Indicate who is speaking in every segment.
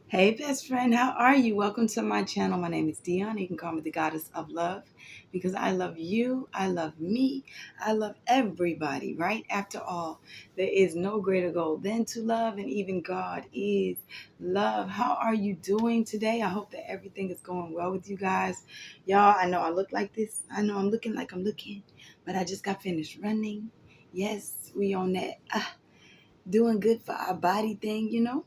Speaker 1: Hey, best friend, how are you? Welcome to my channel. My name is Dion. You can call me the goddess of love because I love you. I love me. I love everybody, right? After all, there is no greater goal than to love, and even God is love. How are you doing today? I hope that everything is going well with you guys. Y'all, I know I look like this. I know I'm looking like I'm looking, but I just got finished running. Yes, we on that doing good for our body thing.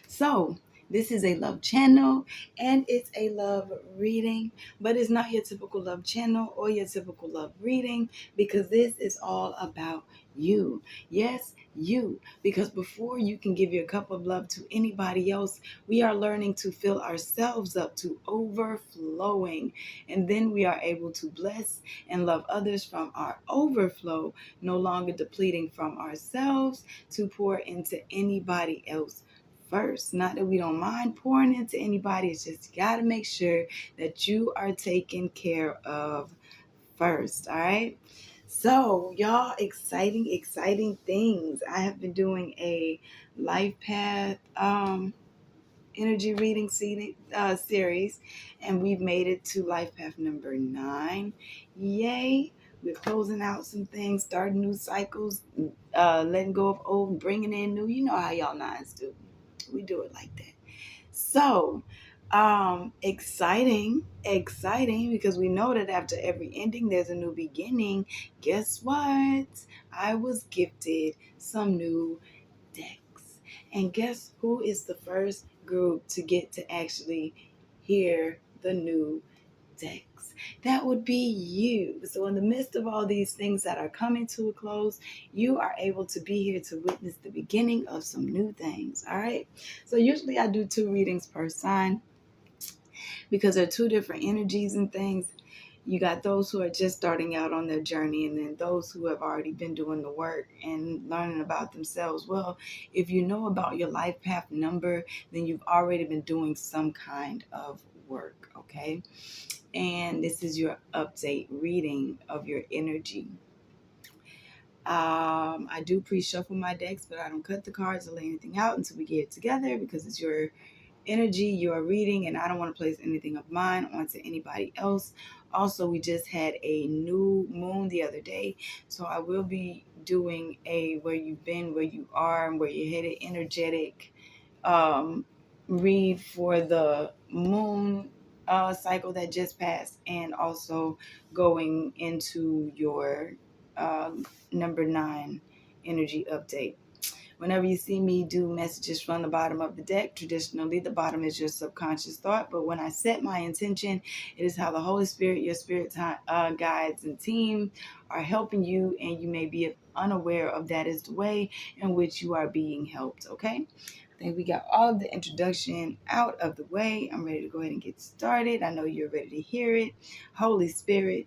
Speaker 1: So, this is a love channel and it's a love reading, but it's not your typical love channel or your typical love reading because this is all about you. Yes, you. Because before you can give your cup of love to anybody else, we are learning to fill ourselves up to overflowing. And then we are able to bless and love others from our overflow, no longer depleting from ourselves to pour into anybody else first. Not that we don't mind pouring into anybody, it's just you got to make sure that you are taken care of first. All right. So, y'all, exciting things. I have been doing a life path energy reading series, and we've made it to life path number 9. Yay! We're closing out some things, starting new cycles, letting go of old, bringing in new. You know how y'all nines do. We do it like that. So, exciting because we know that after every ending, there's a new beginning. Guess what? I was gifted some new decks. And guess who is the first group to get to actually hear the new decks? That would be you. So, in the midst of all these things that are coming to a close, you are able to be here to witness the beginning of some new things. All right. So, usually I do 2 readings per sign because there are 2 different energies and things. You got those who are just starting out on their journey, and then those who have already been doing the work and learning about themselves. Well, if you know about your life path number, then you've already been doing some kind of work, okay? And this is your update reading of your energy. I do pre-shuffle my decks, but I don't cut the cards or lay anything out until we get it together because it's your energy you are reading, and I don't want to place anything of mine onto anybody else. Also, we just had a new moon the other day, so I will be doing a where you've been, where you are, and where you're headed energetic um, read for the moon cycle that just passed, and also going into your number 9 energy update. Whenever you see me do messages from the bottom of the deck, traditionally the bottom is your subconscious thought. But when I set my intention, it is how the Holy Spirit, your spirit guides and team are helping you, and you may be unaware of that is the way in which you are being helped. Okay. I think we got all of the introduction out of the way. I'm ready to go ahead and get started. I know you're ready to hear it. Holy Spirit,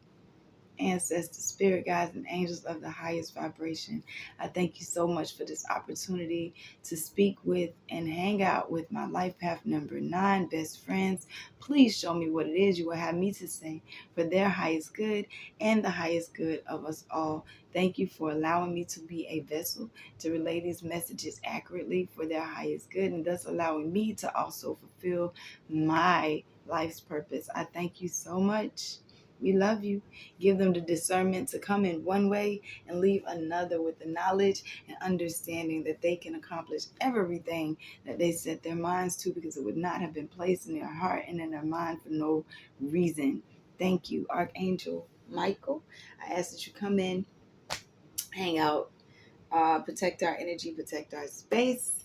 Speaker 1: ancestors, spirit guides, and angels of the highest vibration, I thank you so much for this opportunity to speak with and hang out with my life path number 9 best friends. Please show me what it is you will have me to say for their highest good and the highest good of us all. Thank you for allowing me to be a vessel to relay these messages accurately for their highest good, and thus allowing me to also fulfill my life's purpose. I thank you so much. We love you. Give them the discernment to come in one way and leave another with the knowledge and understanding that they can accomplish everything that they set their minds to, because it would not have been placed in their heart and in their mind for no reason. Thank you, Archangel Michael. I ask that you come in, hang out, protect our energy, protect our space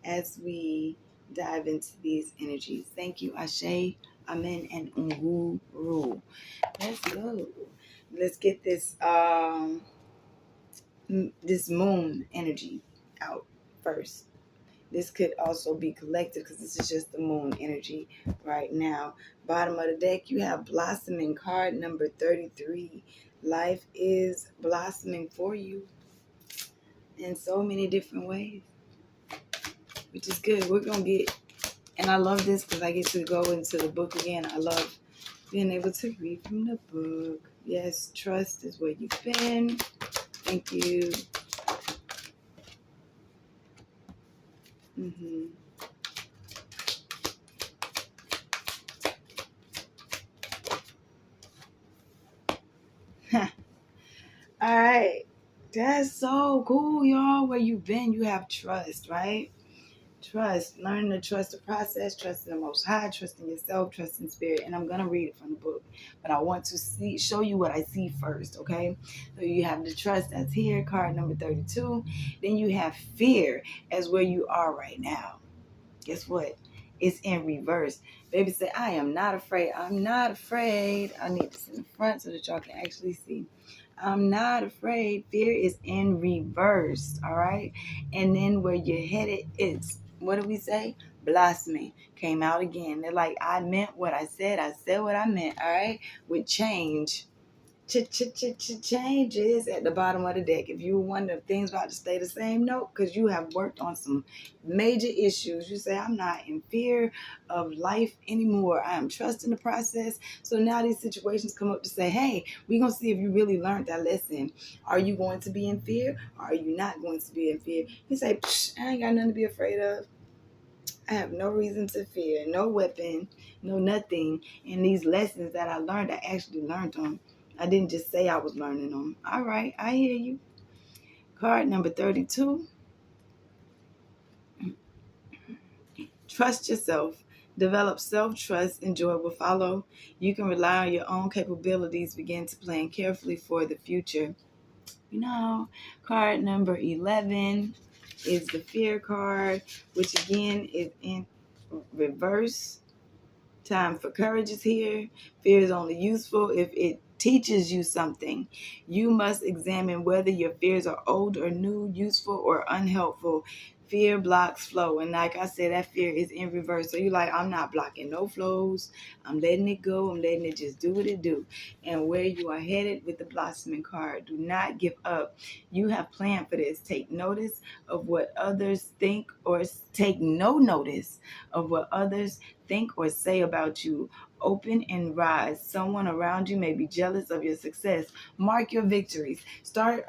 Speaker 1: as we dive into these energies. Thank you, Ashe, Amen, and Unguru. Let's go. Let's get this moon energy out first. This could also be collective because this is just the moon energy right now. Bottom of the deck, you have blossoming card number 33. Life is blossoming for you in so many different ways, which is good. We're going to get, and I love this because I get to go into the book again. I love being able to read from the book. Yes, trust is where you've been. Thank you. That's so cool, y'all. Where you've been, you have trust, right? Trust, learning to trust the process, trust in the Most High, trust in yourself, trust in spirit. And I'm gonna read it from the book, but I want to show you what I see first. Okay, so you have the trust that's here, card number 32. Then you have fear as where you are right now. Guess what? It's in reverse. Baby say, I am not afraid. I'm not afraid. I need this in the front so that y'all can actually see. I'm not afraid. Fear is in reverse. All right. And then where you're headed, it's, what do we say? Blossoming. Came out again. They're like, I meant what I said. I said what I meant. All right. With change. Changes at the bottom of the deck. If you wonder if things about to stay the same, no, because you have worked on some major issues. You say, I'm not in fear of life anymore. I am trusting the process. So now these situations come up to say, hey, we're going to see if you really learned that lesson. Are you going to be in fear? Or are you not going to be in fear? You say, I ain't got nothing to be afraid of. I have no reason to fear, no weapon, no nothing. And these lessons that I learned, I actually learned them. I didn't just say I was learning them. All right, I hear you. Card number 32. Trust yourself. Develop self-trust and joy will follow. You can rely on your own capabilities. Begin to plan carefully for the future. You know, card number 11 is the fear card, which again is in reverse. Time for courage is here. Fear is only useful if it teaches you something. You must examine whether your fears are old or new, useful or unhelpful. Fear blocks flow. And like I said, that fear is in reverse. So you're like, I'm not blocking no flows. I'm letting it go. I'm letting it just do what it do. And where you are headed with the blossoming card, do not give up. You have planned for this. Take notice of what others think, or take no notice of what others think or say about you. Open and rise. Someone around you may be jealous of your success. Mark your victories. Start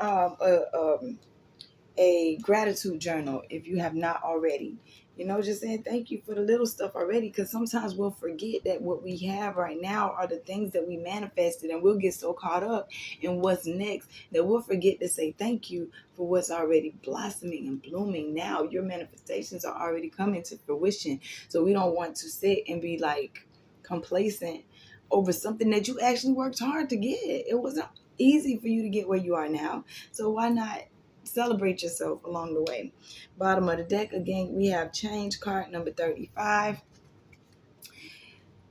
Speaker 1: a gratitude journal if you have not already. You know, just saying thank you for the little stuff already, because sometimes we'll forget that what we have right now are the things that we manifested, and we'll get so caught up in what's next that we'll forget to say thank you for what's already blossoming and blooming now. Your manifestations are already coming to fruition. So we don't want to sit and be like complacent over something that you actually worked hard to get. It wasn't easy for you to get where you are now. So why not celebrate yourself along the way? Bottom of the deck, again, we have change, card number 35.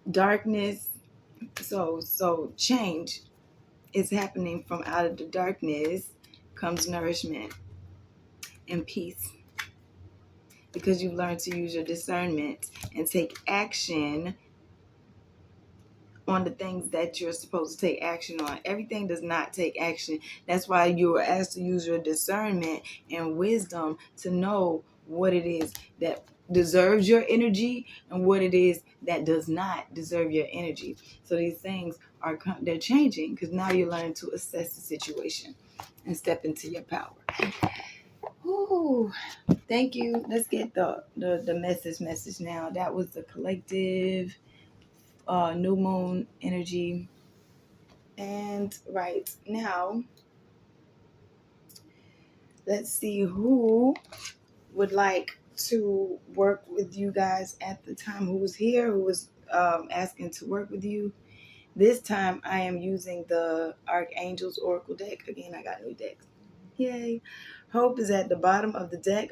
Speaker 1: Darkness. So change is happening. From out of the darkness comes nourishment and peace, because you've learned to use your discernment and take action on the things that you're supposed to take action on. Everything does not take action. That's why you were asked to use your discernment and wisdom to know what it is that deserves your energy and what it is that does not deserve your energy. So these things they're changing, because now you're learning to assess the situation and step into your power. Ooh, thank you. Let's get the message now. That was the collective new moon energy. And right now, let's see who would like to work with you guys at the time, who was here, who was asking to work with you. This time I am using the Archangel's Oracle deck. Again, I got new decks. Yay. Hope is at the bottom of the deck.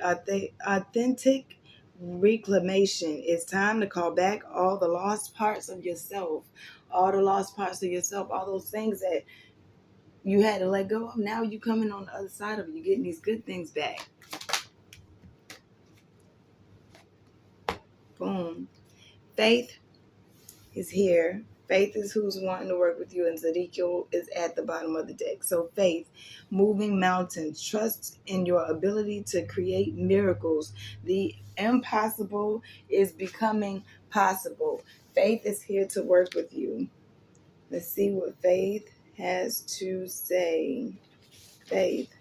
Speaker 1: Authentic reclamation. It's time to call back all the lost parts of yourself. All the lost parts of yourself, all those things that you had to let go of. Now you coming on the other side of it. You're getting these good things back. Boom. Faith is here. Faith is who's wanting to work with you, and Ezekiel is at the bottom of the deck. So faith, moving mountains, trust in your ability to create miracles. The impossible is becoming possible. Faith is here to work with you. Let's see what faith has to say. Faith.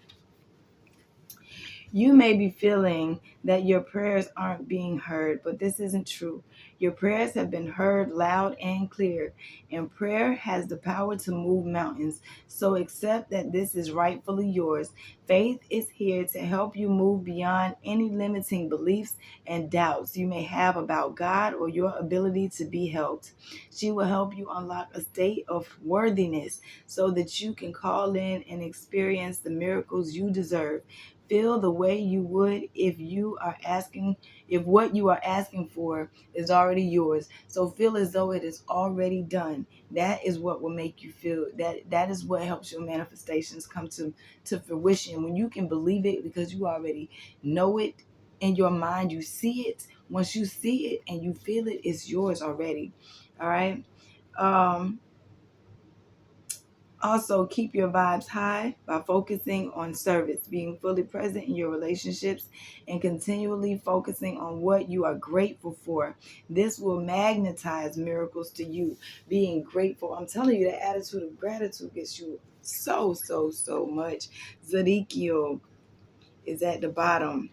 Speaker 1: You may be feeling that your prayers aren't being heard, but this isn't true. Your prayers have been heard loud and clear, and prayer has the power to move mountains. So accept that this is rightfully yours. Faith is here to help you move beyond any limiting beliefs and doubts you may have about God or your ability to be helped. She will help you unlock a state of worthiness so that you can call in and experience the miracles you deserve. Feel the way you would if what you are asking for is already yours. So feel as though it is already done. That is what will make you feel that is what helps your manifestations come to fruition. When you can believe it because you already know it in your mind, you see it. Once you see it and you feel it, it's yours already. All right. Um Also, keep your vibes high by focusing on service, being fully present in your relationships, and continually focusing on what you are grateful for. This will magnetize miracles to you. Being grateful, I'm telling you, the attitude of gratitude gets you so much. Zadikiel is at the bottom.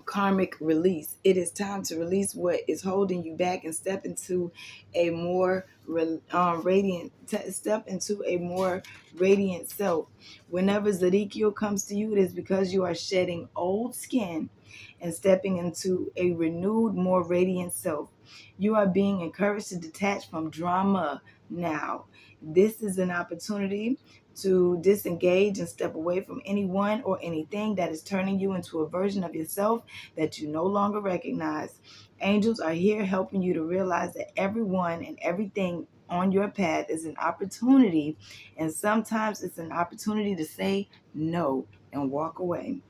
Speaker 1: Karmic release. It is time to release what is holding you back and step into a more step into a more radiant self. Whenever Zadikiel comes to you, it is because you are shedding old skin and stepping into a renewed, more radiant self. You are being encouraged to detach from drama now. This is an opportunity to disengage and step away from anyone or anything that is turning you into a version of yourself that you no longer recognize. Angels are here helping you to realize that everyone and everything on your path is an opportunity, and sometimes it's an opportunity to say no and walk away.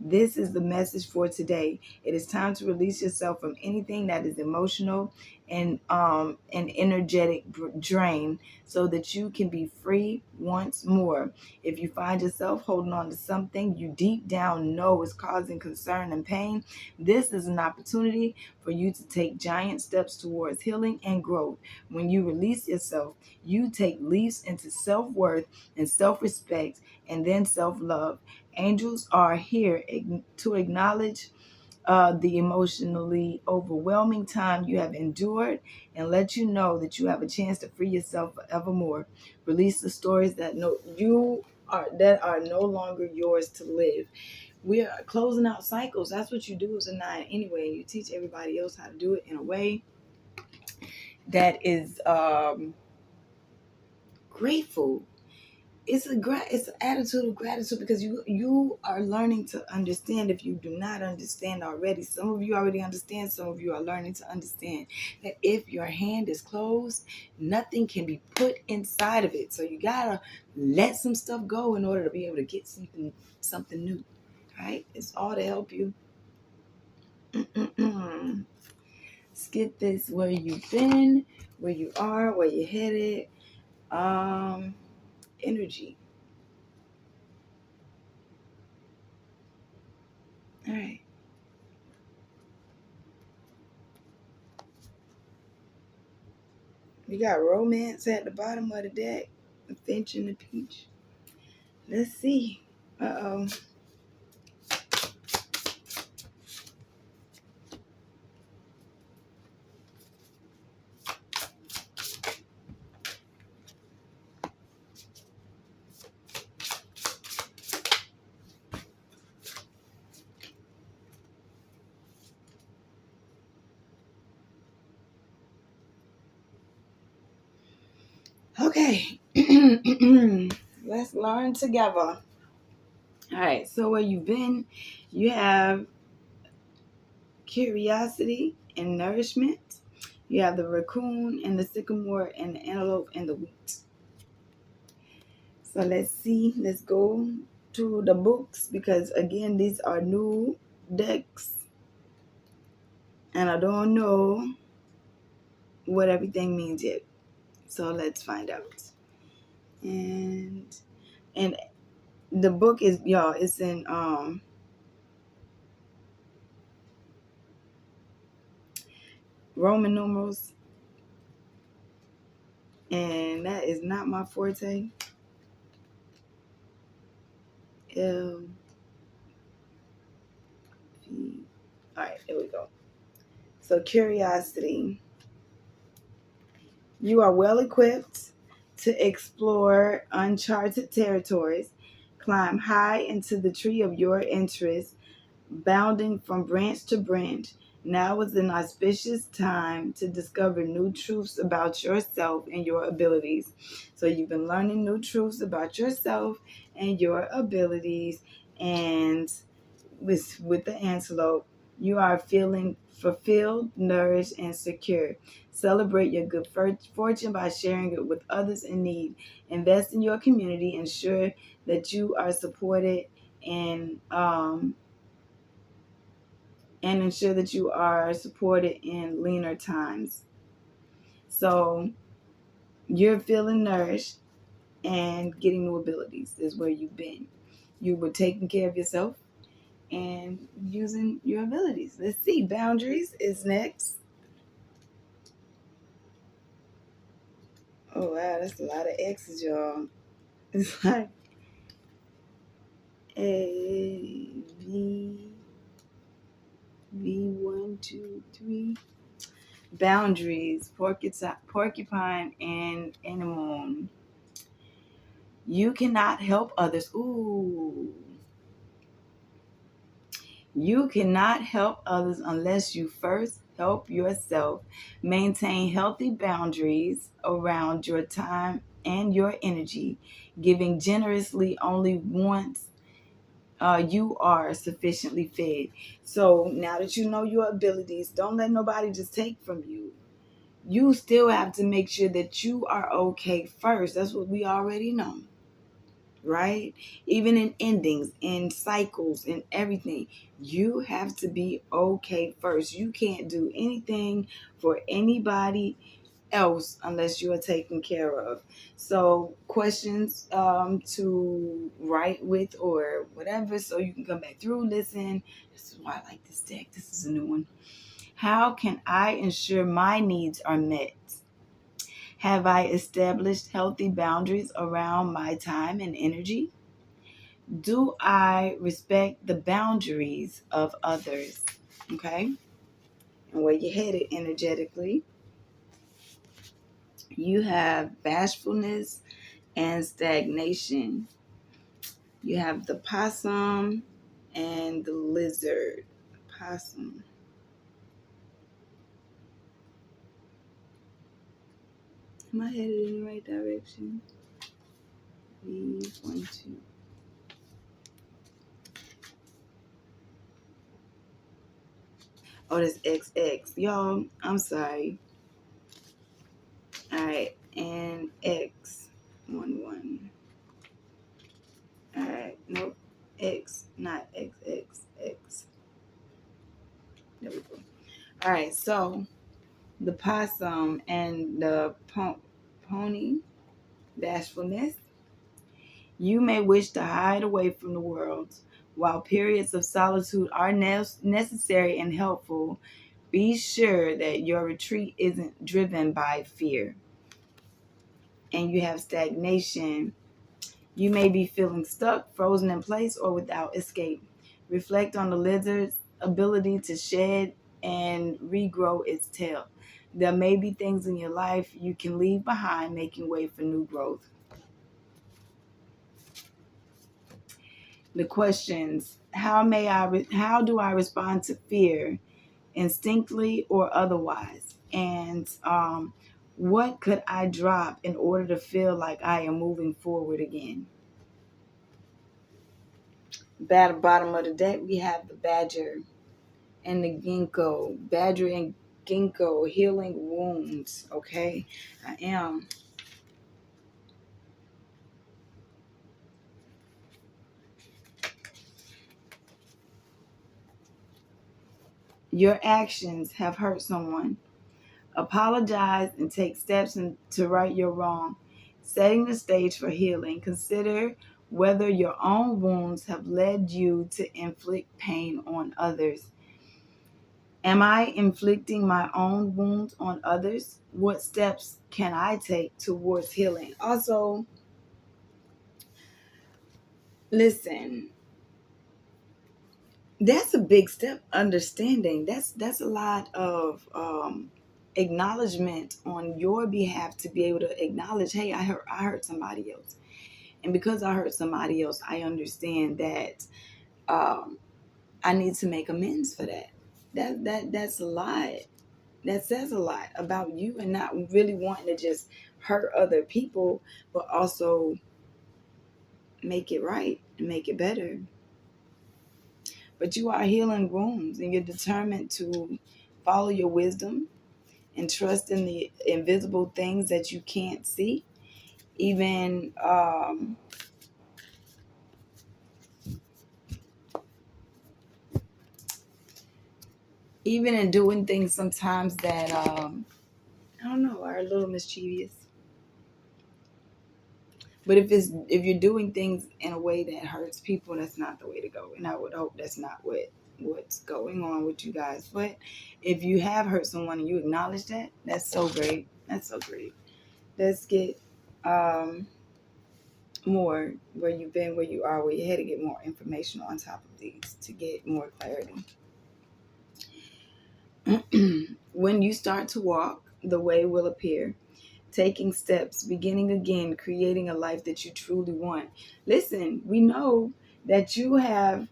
Speaker 1: This is the message for today. It is time to release yourself from anything that is emotional and an energetic drain so that you can be free once more. If you find yourself holding on to something you deep down know is causing concern and pain, this is an opportunity for you to take giant steps towards healing and growth. When you release yourself, you take leaps into self-worth and self-respect and then self-love. Angels are here to acknowledge the emotionally overwhelming time you have endured and let you know that you have a chance to free yourself forevermore. Release the stories that are no longer yours to live. We are closing out cycles. That's what you do as a nine anyway. You teach everybody else how to do it in a way that is grateful. It's an attitude of gratitude because you are learning to understand. If you do not understand already, some of you already understand, some of you are learning to understand that if your hand is closed, nothing can be put inside of it. So you gotta let some stuff go in order to be able to get something new. Right? It's all to help you. Skip this, where you've been, where you are, where you're headed. Energy. All right. We got romance at the bottom of the deck. The finch and the peach. Let's see. Uh-oh. Okay. Let's learn together. All right. So where you've been, you have curiosity and nourishment. You have the raccoon and the sycamore and the antelope and the wheat. So let's see. Let's go to the books because again, these are new decks. And I don't know what everything means yet. So let's find out. And and the book is y'all, it's in Roman numerals, and that is not my forte. L V. All right, there we go. So, curiosity. You are well equipped to explore uncharted territories, climb high into the tree of your interest, bounding from branch to branch. Now is an auspicious time to discover new truths about yourself and your abilities. So, you've been learning new truths about yourself and your abilities, and with the antelope, you are feeling fulfilled, nourished, and secure. Celebrate your good fortune by sharing it with others in need. Invest in your community. Ensure that you are supported and ensure that you are supported in leaner times. So you're feeling nourished and getting new abilities is where you've been. You were taking care of yourself and using your abilities. Let's see. Boundaries is next. Oh wow, that's a lot of X's, y'all. It's like A V 1, 2, 3. Boundaries, porcupine and anemone. You cannot help others. Ooh. You cannot help others unless you first help yourself. Maintain healthy boundaries around your time and your energy, giving generously only once you are sufficiently fed. So now that you know your abilities, don't let nobody just take from you. You still have to make sure that you are okay first. That's what we already know, right? Even in endings, in cycles, in everything, you have to be okay first. You can't do anything for anybody else unless you are taken care of. So, questions to write with or whatever, so you can come back through, listen. This is why I like this deck. This is a new one. How can I ensure my needs are met? Have I established healthy boundaries around my time and energy? Do I respect the boundaries of others? Okay. And where you're headed energetically, you have bashfulness and stagnation. You have the possum and the lizard. Possum. Am I headed in the right direction? V 1, 2. Oh, that's XX. Y'all, I'm sorry. All right. And X 1, 1. All right. Nope. X, not X, X, X. There we go. All right. So the possum and the pony, bashfulness. You may wish to hide away from the world. While periods of solitude are necessary and helpful, be sure that your retreat isn't driven by fear. And you have stagnation. You may be feeling stuck, frozen in place, or without escape. Reflect on the lizard's ability to shed and regrow its tail. There may be things in your life you can leave behind, making way for new growth. The questions: how do I respond to fear, instinctively or otherwise? And what could I drop in order to feel like I am moving forward again? Bottom of the deck, we have the badger and the ginkgo. Badger and ginkgo, healing wounds. Okay, I am. Your actions have hurt someone. Apologize and take steps to right your wrong, setting the stage for healing. Consider whether your own wounds have led you to inflict pain on others. Am I inflicting my own wounds on others? What steps can I take towards healing? Also, listen, That's a big step. Understanding. That's a lot of acknowledgement on your behalf to be able to acknowledge, hey, I hurt somebody else, and because I hurt somebody else, I understand that um, I need to make amends for that. That's a lot. That says a lot about you, and not really wanting to just hurt other people, but also make it right and make it better. But you are healing wounds, and you're determined to follow your wisdom and trust in the invisible things that you can't see. Even even in doing things sometimes that I don't know, are a little mischievous. But if you're doing things in a way that hurts people, that's not the way to go. And I would hope that's not what's going on with you guys. But if you have hurt someone and you acknowledge that, that's so great. That's so great. Let's get more where you've been, where you are, where you had to get more information on top of these to get more clarity. When you start to walk, the way will appear. Taking steps, beginning again, creating a life that you truly want. Listen, we know that you have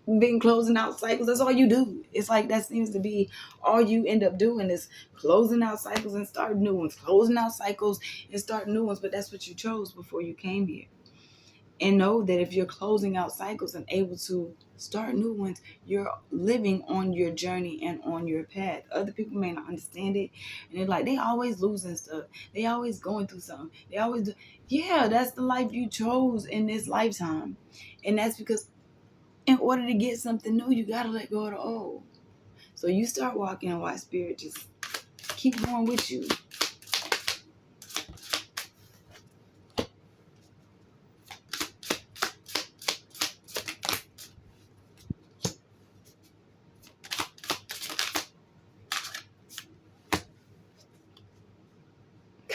Speaker 1: been closing out cycles. That's all you do. It's like that seems to be all you end up doing is closing out cycles and starting new ones, closing out cycles and starting new ones. But that's what you chose before you came here. And know that if you're closing out cycles and able to start new ones, you're living on your journey and on your path. Other people may not understand it, and they're like, they always losing stuff. They always going through something. They always do. Yeah, that's the life you chose in this lifetime. And that's because in order to get something new, you got to let go of the old. So you start walking and watch spirit just keep going with you.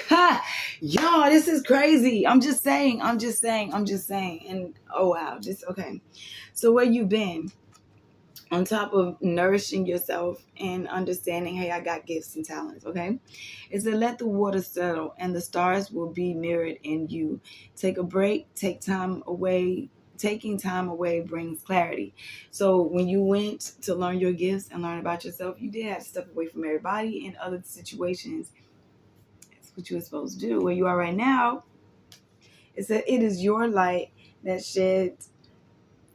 Speaker 1: Ha! Y'all, this is crazy. I'm just saying. And oh wow, just okay. So where you been? On top of nourishing yourself and understanding, hey, I got gifts and talents, okay? Is to let the water settle and the stars will be mirrored in you. Take a break, take time away. Taking time away brings clarity. So when you went to learn your gifts and learn about yourself, you did have to step away from everybody in other situations. That's what you were supposed to do. Where you are right now, it's that it is your light that sheds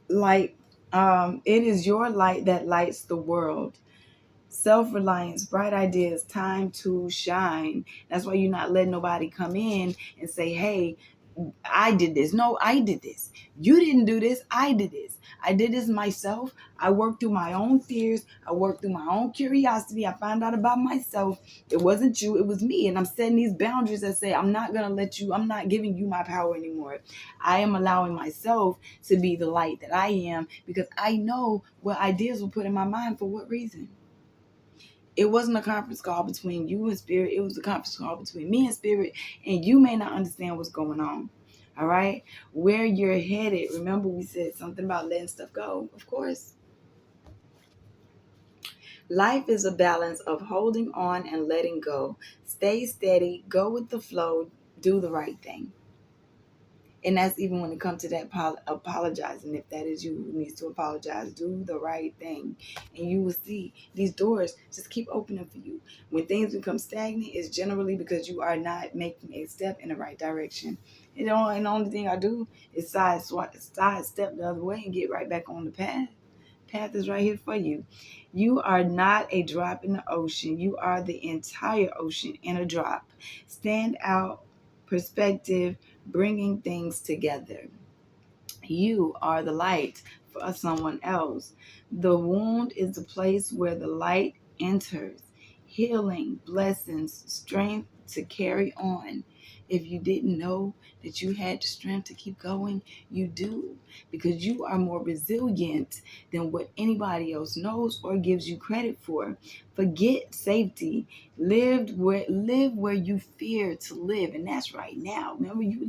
Speaker 1: light. It is your light that lights the world. Self-reliance, bright ideas, time to shine. That's why you're not letting nobody come in and say, hey, I did this. No, I did this. You didn't do this. I did this. I did this myself. I worked through my own fears. I worked through my own curiosity. I found out about myself. It wasn't you. It was me. And I'm setting these boundaries that say, I'm not going to let you, I'm not giving you my power anymore. I am allowing myself to be the light that I am because I know what ideas were put in my mind for what reason. It wasn't a conference call between you and spirit. It was a conference call between me and spirit. And you may not understand what's going on. All right. Where you're headed. Remember we said something about letting stuff go. Of course. Life is a balance of holding on and letting go. Stay steady. Go with the flow. Do the right thing. And that's even when it comes to that apologizing. If that is you who needs to apologize, do the right thing. And you will see these doors just keep opening for you. When things become stagnant, it's generally because you are not making a step in the right direction. And the only thing I do is sidestep the other way and get right back on the path. Path is right here for you. You are not a drop in the ocean. You are the entire ocean in a drop. Stand out, perspective, bringing things together. You are the light for someone else. The wound is the place where the light enters. Healing, blessings, strength to carry on. If you didn't know that you had the strength to keep going, you do because you are more resilient than what anybody else knows or gives you credit for. Forget safety. Live where you fear to live, and that's right now. Remember, you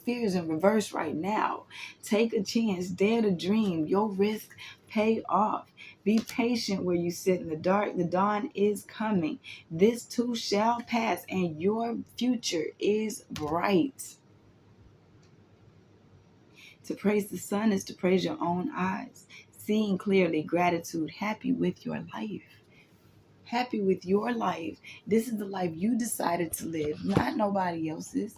Speaker 1: fears in reverse right now. Take a chance, dare to dream. Your risk pay off. Be patient where you sit in the dark. The dawn is coming. This too shall pass, and your future is bright. To praise the sun is to praise your own eyes. Seeing clearly, gratitude, happy with your life. Happy with your life. This is the life you decided to live, not nobody else's.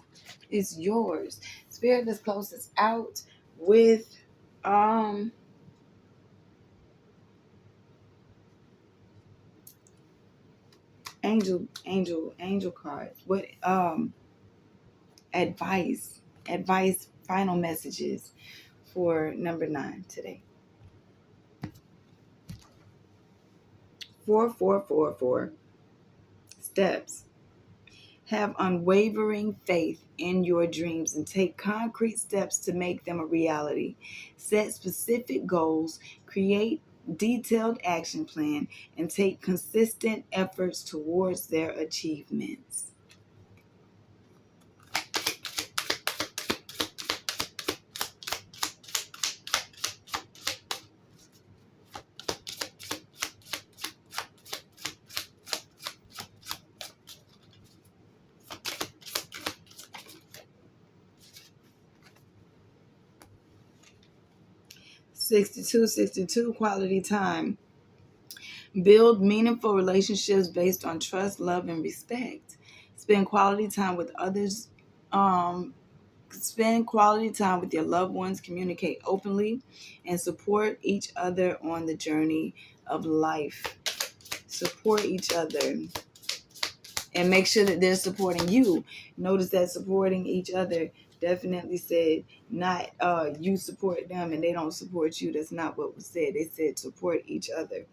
Speaker 1: It's yours. Spirit, let's close this out with angel cards. What advice, final messages for number 9 today. 4444 steps. Have unwavering faith in your dreams and take concrete steps to make them a reality. Set specific goals, create detailed action plan, and take consistent efforts towards their achievements. Sixty-two quality time. Build meaningful relationships based on trust, love, and respect. Spend quality time with others. Spend quality time with your loved ones. Communicate openly and support each other on the journey of life. Support each other and make sure that they're supporting you. Notice that supporting each other definitely said not you support them and they don't support you. That's not what was said. They said support each other.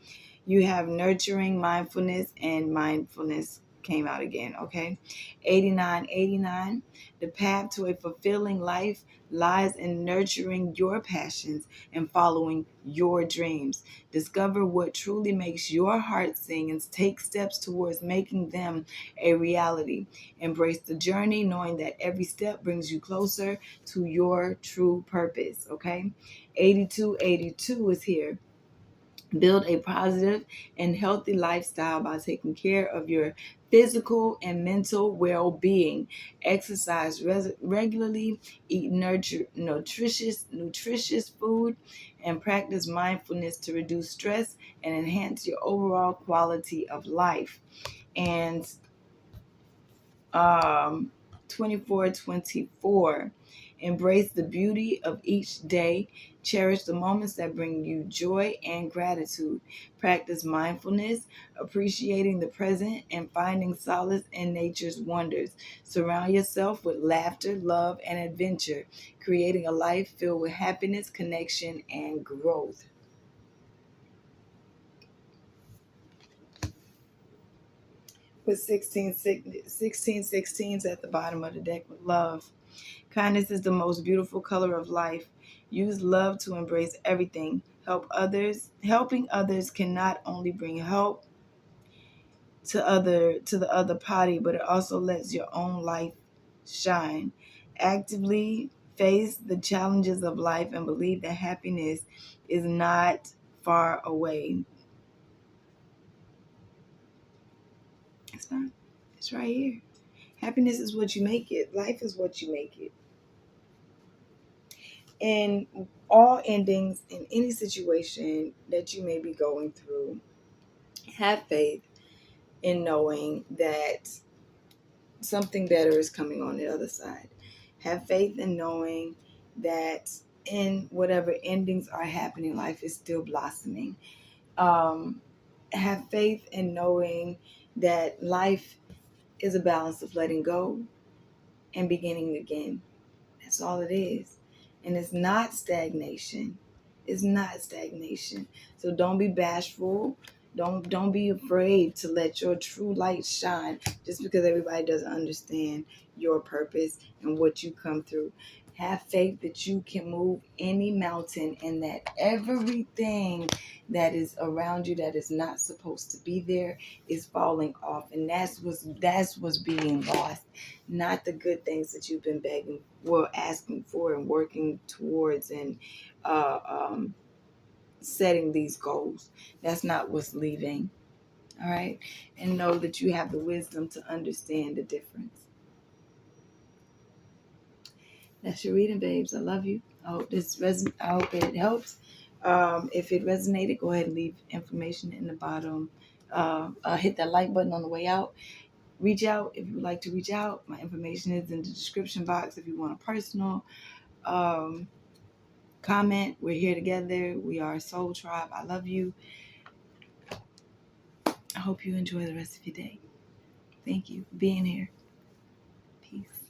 Speaker 1: You have nurturing mindfulness, and mindfulness came out again, okay? 8989. The path to a fulfilling life lies in nurturing your passions and following your dreams. Discover what truly makes your heart sing and take steps towards making them a reality. Embrace the journey, knowing that every step brings you closer to your true purpose, okay? 8282 is here. Build a positive and healthy lifestyle by taking care of your physical and mental well-being. Exercise regularly, eat nutritious food, and practice mindfulness to reduce stress and enhance your overall quality of life. And 2424. Embrace the beauty of each day. Cherish the moments that bring you joy and gratitude. Practice mindfulness, appreciating the present and finding solace in nature's wonders. Surround yourself with laughter, love, and adventure, creating a life filled with happiness, connection, and growth. Put 1616s at the bottom of the deck with love. Kindness is the most beautiful color of life. Use love to embrace everything. Help others. Helping others can not only bring help to the other party, but it also lets your own light shine. Actively face the challenges of life and believe that happiness is not far away. It's not. It's right here. Happiness is what you make it. Life is what you make it. And all endings in any situation that you may be going through, have faith in knowing that something better is coming on the other side. Have faith in knowing that in whatever endings are happening, life is still blossoming. Have faith in knowing that life is a balance of letting go and beginning again. That's all it is. And it's not stagnation. It's not stagnation. So don't be bashful. Don't be afraid to let your true light shine just because everybody doesn't understand your purpose and what you come through. Have faith that you can move any mountain and that everything that is around you that is not supposed to be there is falling off. And that's what's being lost, not the good things that you've been begging, well, asking for and working towards and uh, um, setting these goals. That's not what's leaving. All right. And know that you have the wisdom to understand the difference. That's your reading, babes. I love you. I hope it helps. If it resonated, go ahead and leave information in the bottom. Hit that like button on the way out. Reach out if you would like to reach out. My information is in the description box if you want a personal comment. We're here together. We are a soul tribe. I love you. I hope you enjoy the rest of your day. Thank you for being here. Peace.